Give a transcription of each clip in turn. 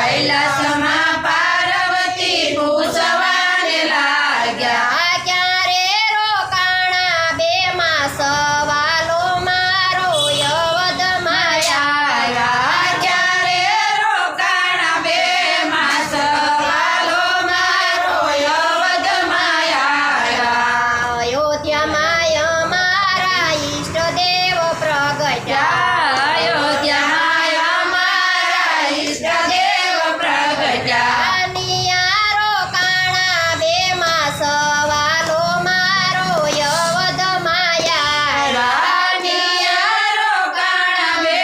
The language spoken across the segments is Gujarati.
कैलासમાં પાર્વતી પૂછવાને લાગ્યા ક્યારે રોકાણા બે માસ વાલો મારો યવદમાં આવ્યા ક્યારે રોકાણા બે માસ વાલો મારો યવદમાં આવ્યા અયોધ્યામાં અમારા ઈષ્ટદેવ પ્રગટ્યા અયોધ્યામાં અમારા ઈષ્ટદેવ પ્રગટ્યા નિયારો કાણા બે માસ વાલો મારો યવદમાં આવ્યા નિયારો કાણા બે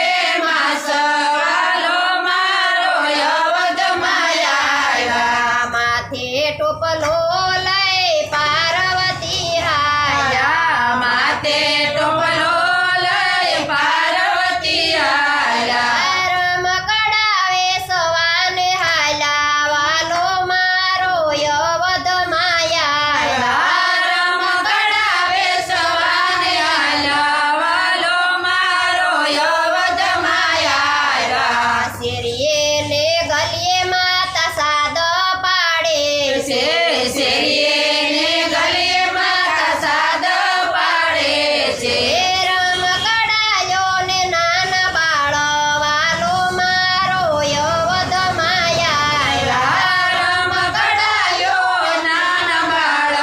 માસ વાલો મારો યવદમાં આવ્યા માથે ટોપલો લઈ પાર્વતી હાયા માતે ટોપલો લઈ પાર્વતી આવ્યા રમકડાવે સવાને હાલ્યા વાલો મારો યવદમાં આવ્યા રમકડાવે સવાને આવ્યા વાલો મારો યવદમાં આવ્યા શેરીએ ને ગલીએ માતા સાદ પાડે છે શેરીએ ને ગલીએ માતા સાદ પાડે છે રમકડાયો ને નાના બાળ વાલો મારો યવદમાં આવ્યા રમકડાયો નાના બાળ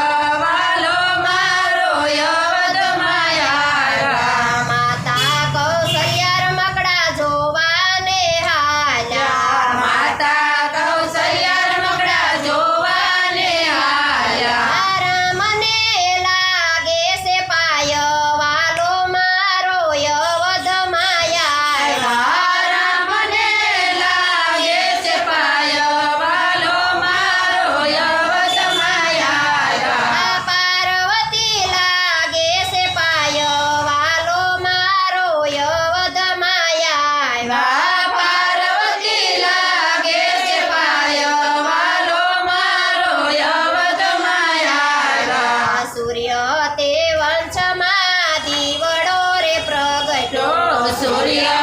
વાલો મારો યવદમાં આવ્યા માતા કૌશલ્યા રમકડા જોવાને હાલ્યા માતા કૌશલ્યા રમકડા જોવાને આવ્યા રામને લાગે છે પાય વાલો મારો યવદમાં આવ્યા રામને લાગે છે પાય વાલો મારો યવદમાં આવ્યા પાર્વતી લાગે છે પાય વાલો મારો યવદમાં આવ્યા પાર્વતી લાગે છે પાય વાલો મારો યવદમાં આવ્યા સૂર્ય તે વંશમાં દીવડો રે પ્રગટ્યો સૂર્ય